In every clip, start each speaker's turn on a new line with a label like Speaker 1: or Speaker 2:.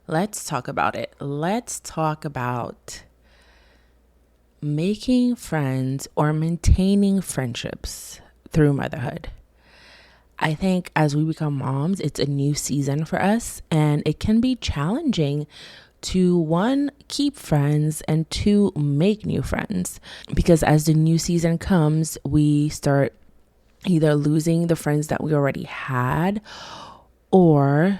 Speaker 1: Let's talk about it. Let's talk about making friends or maintaining friendships through motherhood. I think as we become moms, it's a new season for us, and it can be challenging to one, keep friends, and two, make new friends. Because as the new season comes, we start either losing the friends that we already had, or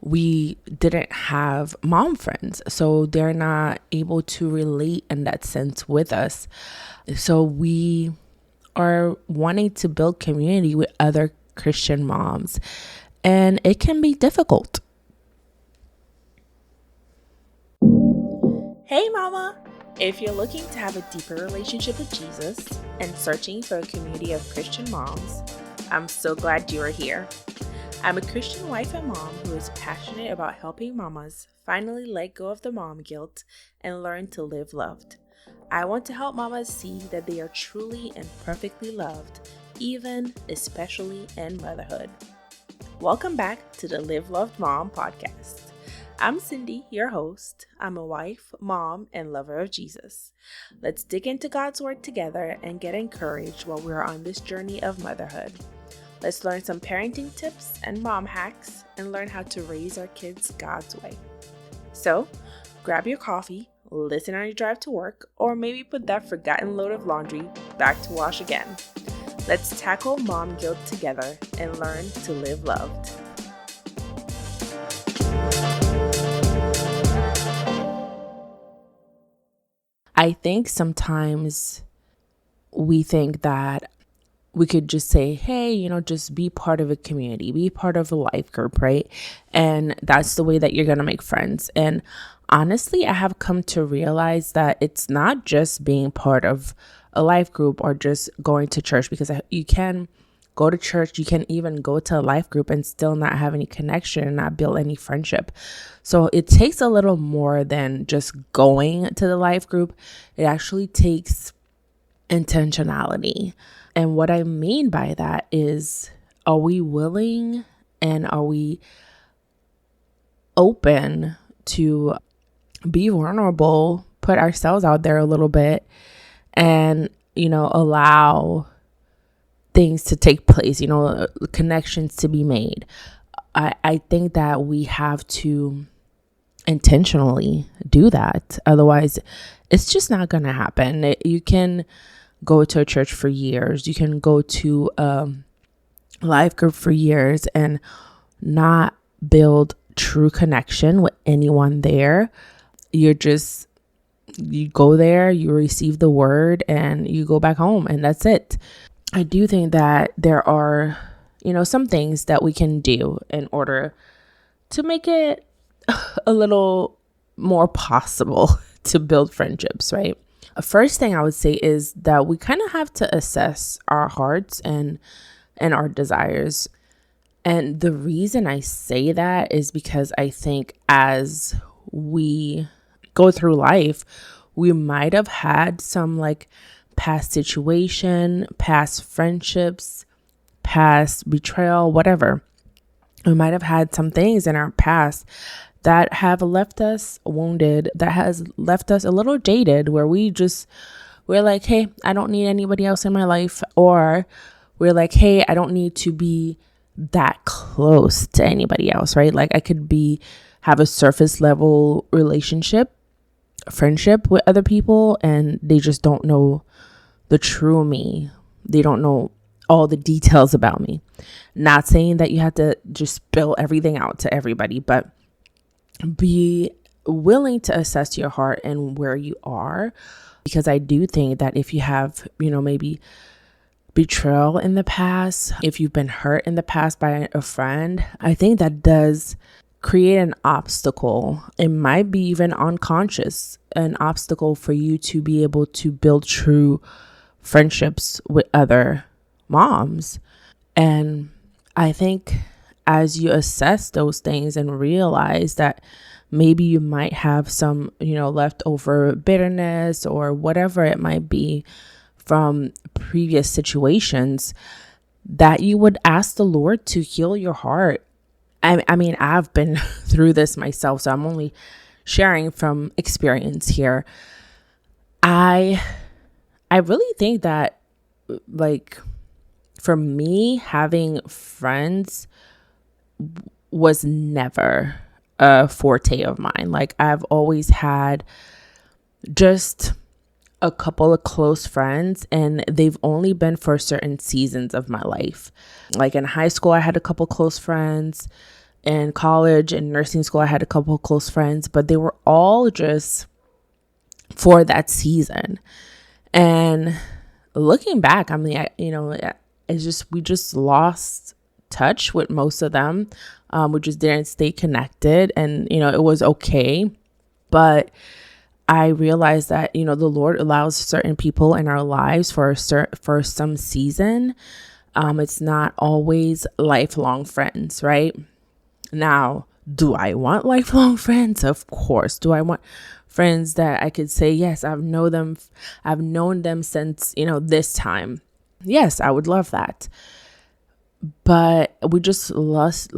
Speaker 1: we didn't have mom friends, so they're not able to relate in that sense with us. So we are wanting to build community with other Christian moms, and it can be difficult. Hey mama! If you're looking to have a deeper relationship with Jesus and searching for a community of Christian moms, I'm so glad you are here. I'm a Christian wife and mom who is passionate about helping mamas finally let go of the mom guilt and learn to live loved. I want to help mamas see that they are truly and perfectly loved, especially in motherhood. Welcome back to the Live Loved Mom podcast. I'm Sindy, your host. I'm a wife, mom, and lover of Jesus. Let's dig into God's Word together and get encouraged while we're on this journey of motherhood. Let's learn some parenting tips and mom hacks and learn how to raise our kids God's way. So, grab your coffee, listen on your drive to work, or maybe put that forgotten load of laundry back to wash again. Let's tackle mom guilt together and learn to live loved. I think sometimes we think that we could just say, hey, just be part of a community, be part of a life group, right? And that's the way that you're going to make friends. And honestly, I have come to realize that it's not just being part of a life group or just going to church, because you can go to church, you can even go to a life group and still not have any connection and not build any friendship. So it takes a little more than just going to the life group. It actually takes intentionality. And what I mean by that is, are we willing and are we open to be vulnerable, put ourselves out there a little bit, and, allow things to take place, connections to be made. I think that we have to intentionally do that. Otherwise, it's just not going to happen. You can go to a church for years. You can go to a life group for years and not build true connection with anyone there. You go there, you receive the word, and you go back home, and that's it. I do think that there are, some things that we can do in order to make it a little more possible to build friendships, right? First thing I would say is that we kind of have to assess our hearts and our desires. And the reason I say that is because I think as we go through life, we might have had some past situation, past friendships, past betrayal, whatever. We might have had some things in our past that have left us wounded, that has left us a little jaded, where we're like, hey, I don't need anybody else in my life. Or we're like, hey, I don't need to be that close to anybody else, right? Like I could have a surface level friendship with other people, and they just don't know the true me. They don't know all the details about me. Not saying that you have to just spill everything out to everybody, but be willing to assess your heart and where you are. Because I do think that if you have, maybe betrayal in the past, if you've been hurt in the past by a friend, I think that does create an obstacle. It might be even unconscious, an obstacle for you to be able to build true friendships with other moms. And I think as you assess those things and realize that maybe you might have some, leftover bitterness or whatever it might be from previous situations, that you would ask the Lord to heal your heart I mean, I've been through this myself, so I'm only sharing from experience here. I really think that, like, for me, having friends was never a forte of mine. Like, I've always had just a couple of close friends, and they've only been for certain seasons of my life. Like in high school, I had a couple close friends. In college and nursing school, I had a couple close friends, but they were all just for that season. And looking back, I mean, we just lost touch with most of them. We just didn't stay connected, and it was okay. But I realized that the Lord allows certain people in our lives for some season. It's not always lifelong friends, right? Now, do I want lifelong friends? Of course. Do I want friends that I could say, yes, I've known them since, this time? Yes, I would love that. But we just lost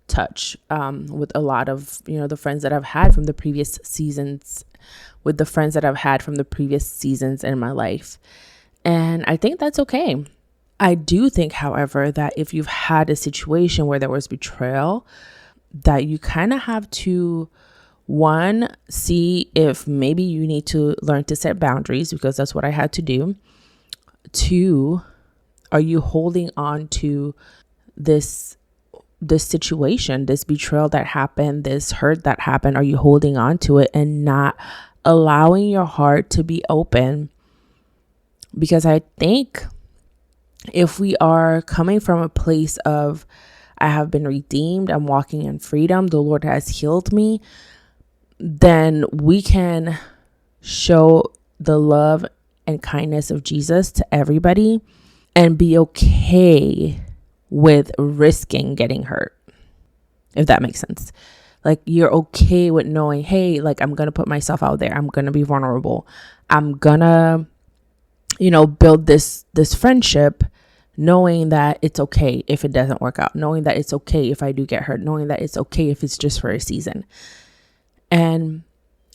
Speaker 1: touch with a lot of, the friends that I've had from the previous seasons, in my life. And I think that's okay. I do think, however, that if you've had a situation where there was betrayal, that you kind of have to, one, see if maybe you need to learn to set boundaries, because that's what I had to do. Two, are you holding on to this situation, this betrayal that happened, this hurt that happened? Are you holding on to it and not allowing your heart to be open? Because I think if we are coming from a place of, I have been redeemed, I'm walking in freedom, the Lord has healed me, then we can show the love and kindness of Jesus to everybody and be okay with risking getting hurt, if that makes sense. Like, you're okay with knowing, hey, like, I'm going to put myself out there. I'm going to be vulnerable. I'm going to, build this friendship, knowing that it's okay if it doesn't work out, knowing that it's okay if I do get hurt, knowing that it's okay if it's just for a season. And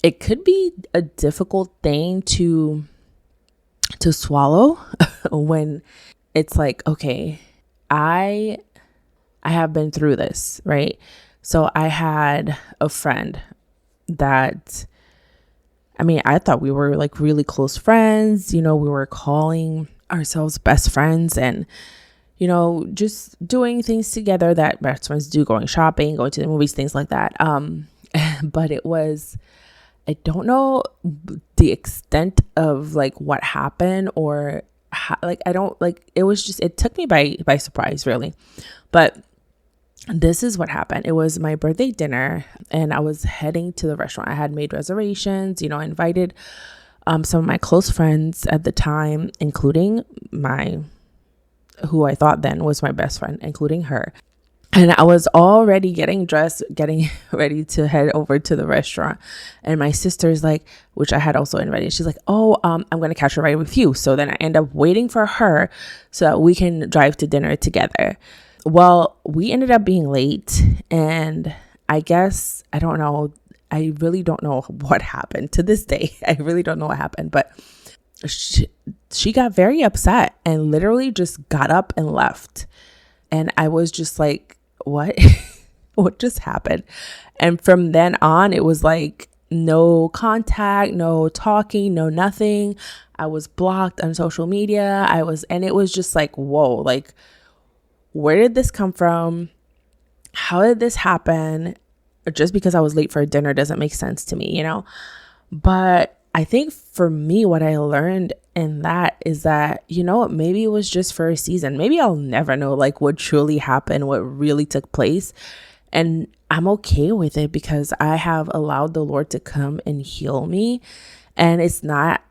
Speaker 1: it could be a difficult thing to swallow when it's like, okay, I have been through this, right? So I had a friend that, I thought we were like really close friends. We were calling ourselves best friends and, just doing things together that best friends do, going shopping, going to the movies, things like that. But it was, I don't know the extent of like what happened or how, like, I don't like, it was just, it took me by surprise, really. But this is what happened. It was my birthday dinner and I was heading to the restaurant. I had made reservations, I invited some of my close friends at the time, including who I thought then was my best friend, including her. And I was already getting dressed, getting ready to head over to the restaurant. And my sister's like, which I had also invited, she's like, oh, I'm going to catch a ride with you. So then I end up waiting for her so that we can drive to dinner together. Well, we ended up being late, and I guess, I don't know. I really don't know what happened to this day. I really don't know what happened, but she got very upset and literally just got up and left. And I was just like, what? What just happened? And from then on, it was like no contact, no talking, no nothing. I was blocked on social media. And it was just like, whoa, like, where did this come from? How did this happen? Just because I was late for dinner doesn't make sense to me, But I think for me, what I learned in that is that, maybe it was just for a season. Maybe I'll never know like what truly happened, what really took place. And I'm okay with it because I have allowed the Lord to come and heal me. And it's not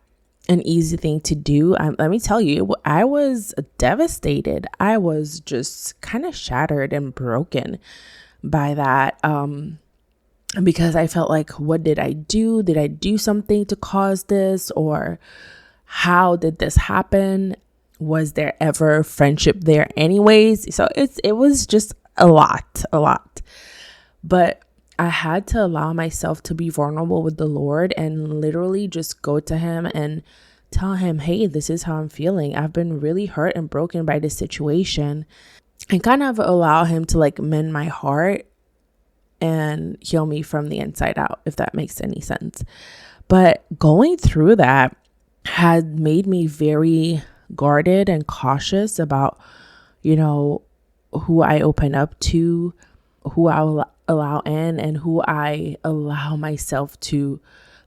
Speaker 1: an easy thing to do. Let me tell you, I was devastated. I was just kind of shattered and broken by that. Because I felt like, what did I do? Did I do something to cause this? Or how did this happen? Was there ever friendship there anyways? So it was just a lot. But I had to allow myself to be vulnerable with the Lord and literally just go to him and tell him, hey, this is how I'm feeling. I've been really hurt and broken by this situation, and kind of allow him to like mend my heart and heal me from the inside out, if that makes any sense. But going through that had made me very guarded and cautious about, who I open up to, who I will allow in, and who I allow myself to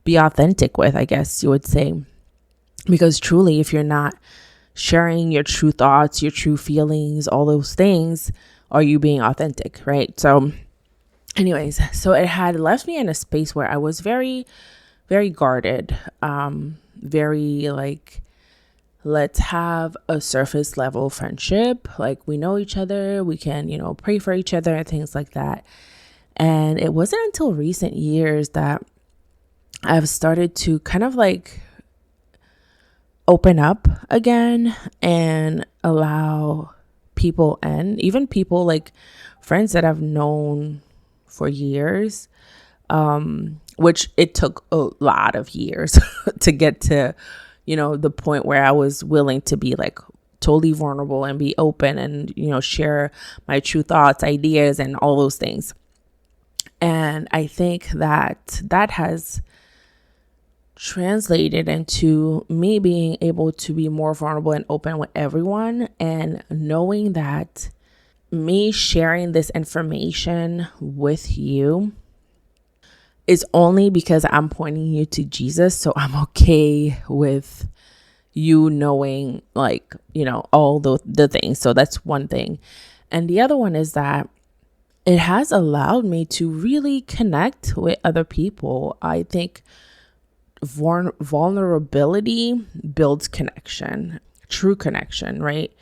Speaker 1: be authentic with, I guess you would say. Because truly, if you're not sharing your true thoughts, your true feelings, all those things, are you being authentic, right? So anyways, so it had left me in a space where I was very, very guarded, very like, let's have a surface level friendship. Like, we know each other, we can, pray for each other and things like that. And it wasn't until recent years that I've started to kind of like open up again and allow people in, even people like friends that I've known for years, which it took a lot of years to get to, the point where I was willing to be like totally vulnerable and be open and, share my true thoughts, ideas, and all those things. And I think that has translated into me being able to be more vulnerable and open with everyone, and knowing that me sharing this information with you is only because I'm pointing you to Jesus. So I'm okay with you knowing, like, all the things. So that's one thing. And the other one is that it has allowed me to really connect with other people. I think vulnerability builds connection, true connection, right?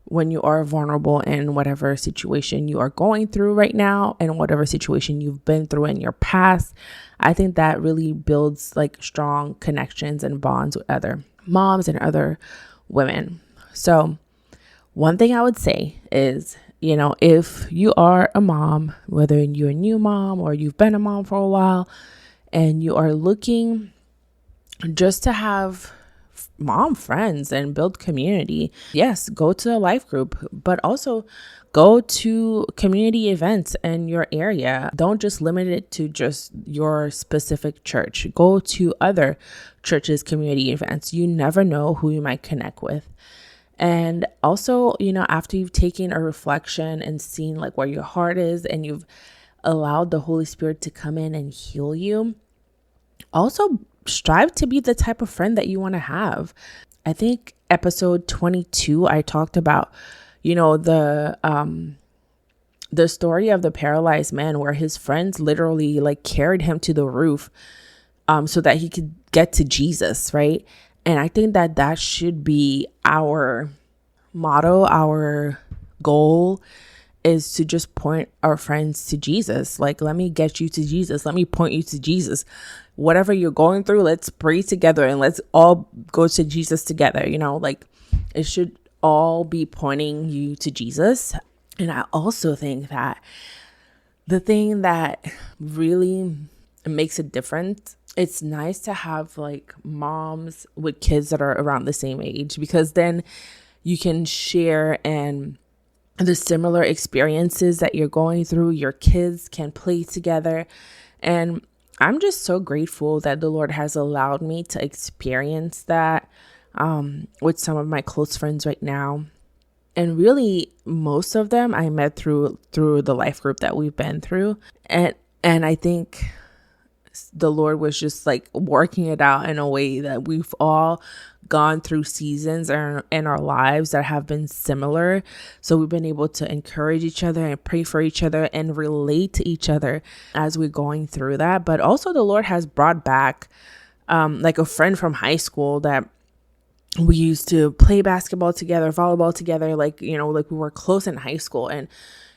Speaker 1: When you are vulnerable in whatever situation you are going through right now and whatever situation you've been through in your past, I think that really builds like strong connections and bonds with other moms and other women. So one thing I would say is, if you are a mom, whether you're a new mom or you've been a mom for a while, and you are looking just to have mom friends and build community, yes, go to a life group, but also go to community events in your area. Don't just limit it to just your specific church. Go to other churches' community events. You never know who you might connect with. And also, after you've taken a reflection and seen like where your heart is, and you've allowed the Holy Spirit to come in and heal you, also strive to be the type of friend that you want to have. I think episode 22, I talked about, the story of the paralyzed man, where his friends literally like carried him to the roof, so that he could get to Jesus, right? And I think that should be our motto, our goal, is to just point our friends to Jesus. Like, let me get you to Jesus. Let me point you to Jesus. Whatever you're going through, let's pray together and let's all go to Jesus together. Like, it should all be pointing you to Jesus. And I also think that the thing that really makes a difference, it's nice to have like moms with kids that are around the same age, because then you can share and the similar experiences that you're going through. Your kids can play together. And I'm just so grateful that the Lord has allowed me to experience that with some of my close friends right now. And really, most of them I met through the life group that we've been through. And I think the Lord was just like working it out in a way that we've all gone through seasons in our lives that have been similar. So we've been able to encourage each other and pray for each other and relate to each other as we're going through that. But also the Lord has brought back like a friend from high school that we used to play basketball together, volleyball together, like we were close in high school. And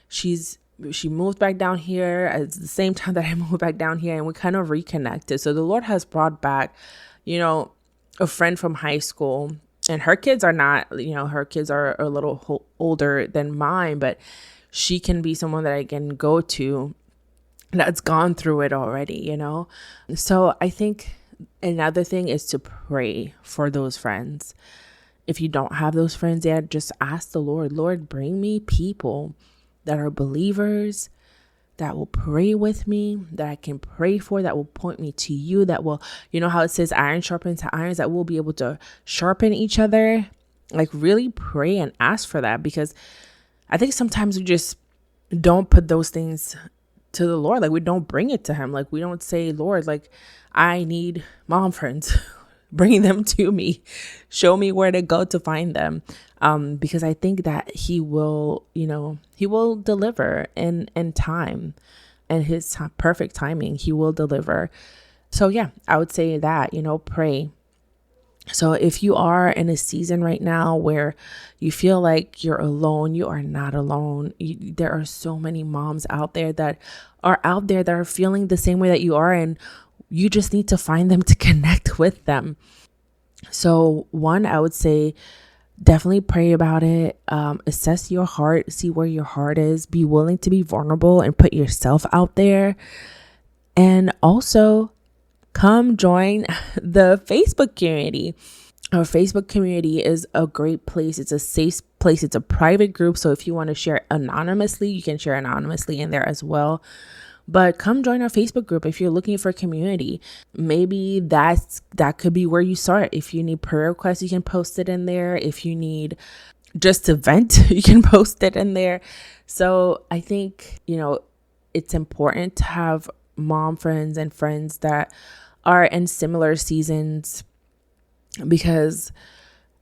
Speaker 1: she moved back down here at the same time that I moved back down here, and we kind of reconnected. So the Lord has brought back, a friend from high school, and her kids are not, her kids are a little older than mine, but she can be someone that I can go to that's gone through it already, So I think another thing is to pray for those friends. If you don't have those friends yet, just ask the Lord, bring me people that are believers, that will pray with me, that I can pray for, that will point me to you, that will, how it says iron sharpens irons, that we'll be able to sharpen each other. Like, really pray and ask for that, because I think sometimes we just don't put those things to the Lord. Like, we don't bring it to him. Like, we don't say, Lord, like, I need mom friends. Bring them to me. Show me where to go to find them. Because I think that he will deliver in time, and his perfect timing, he will deliver. So yeah, I would say that, pray. So if you are in a season right now where you feel like you're alone, you are not alone. There are so many moms out there that are feeling the same way that you are, and you just need to find them to connect with them. So one, I would say definitely pray about it. Assess your heart, see where your heart is, be willing to be vulnerable and put yourself out there. And also come join the Facebook community. Our Facebook community is a great place. It's a safe place. It's a private group. So if you want to share anonymously, you can share anonymously in there as well. But come join our Facebook group if you're looking for a community. Maybe that could be where you start. If you need prayer requests, you can post it in there. If you need just to vent, you can post it in there. So I think, it's important to have mom friends and friends that are in similar seasons, because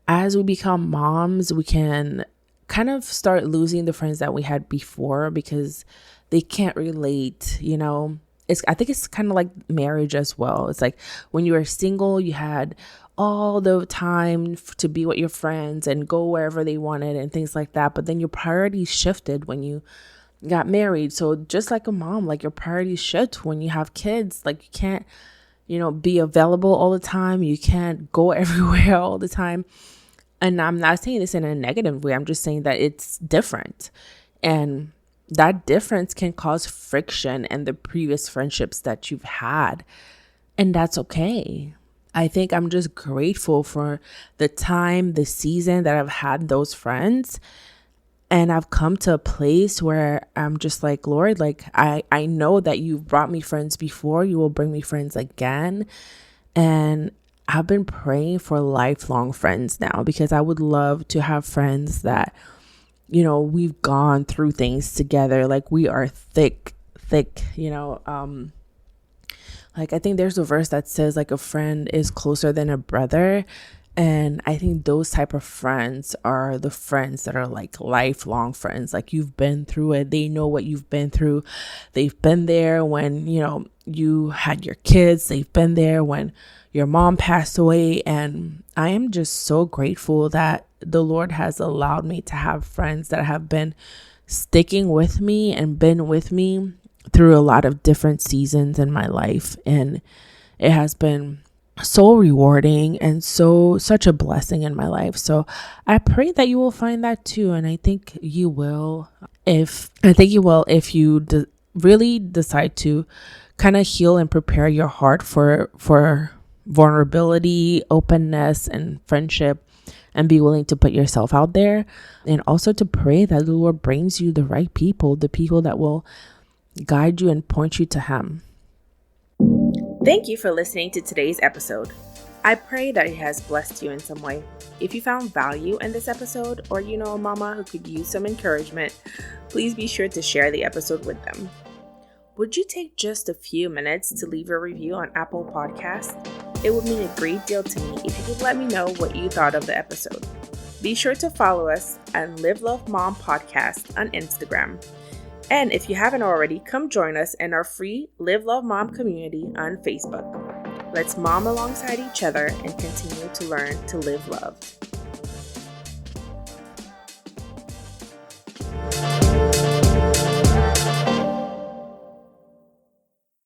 Speaker 1: as we become moms, we can kind of start losing the friends that we had before, because they can't relate. I think it's kind of like marriage as well. It's like when you were single, you had all the time to be with your friends and go wherever they wanted and things like that. But then your priorities shifted when you got married. So just like a mom, like your priorities shift when you have kids. Like, you can't, be available all the time. You can't go everywhere all the time. And I'm not saying this in a negative way. I'm just saying that it's different. And that difference can cause friction in the previous friendships that you've had. And that's okay. I think I'm just grateful for the time, the season that I've had those friends. And I've come to a place where I'm just like, Lord, like, I know that you've brought me friends before. You will bring me friends again. And I've been praying for lifelong friends now, because I would love to have friends that, we've gone through things together. Like, we are thick, like, I think there's a verse that says, like, a friend is closer than a brother. And I think those type of friends are the friends that are like lifelong friends. Like, you've been through it. They know what you've been through. They've been there when, you had your kids. They've been there when your mom passed away. And I am just so grateful that the Lord has allowed me to have friends that have been sticking with me and been with me through a lot of different seasons in my life. And it has been so rewarding and such a blessing in my life. So I pray that you will find that too. And I think you will if you really decide to kind of heal and prepare your heart for vulnerability, openness, and friendship, and be willing to put yourself out there. And also to pray that the Lord brings you the right people, the people that will guide you and point you to him. Thank you for listening to today's episode. I pray that it has blessed you in some way. If you found value in this episode, or you know a mama who could use some encouragement, please be sure to share the episode with them. Would you take just a few minutes to leave a review on Apple Podcasts? It would mean a great deal to me if you could let me know what you thought of the episode. Be sure to follow us at Live Love Mom Podcast on Instagram. And if you haven't already, come join us in our free Live Love Mom community on Facebook. Let's mom alongside each other and continue to learn to live loved.